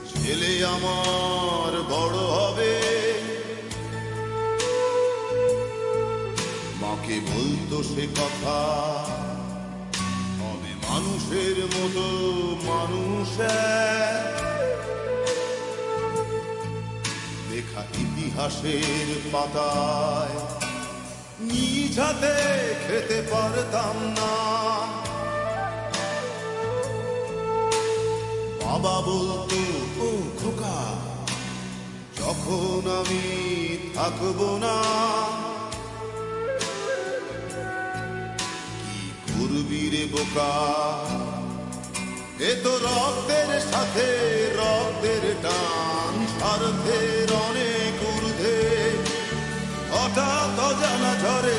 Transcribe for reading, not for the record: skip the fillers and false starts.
ছেলে আমার বড় হবে, মাকে বলতো সে কথা, হবে মানুষের মতো মানুষ। লেখা ইতিহাসের পাতায় নিজ হাতে খেতে পারতাম না। বাবা বলতো, ও খোকা, যখন আমি থাকবো না, কি করবি রে বোকা, এ তো রক্তের সাথে রক্তের টান, স্বার্থের অনেক ঊর্ধ্বে হঠাৎ অজানা ঝড়ে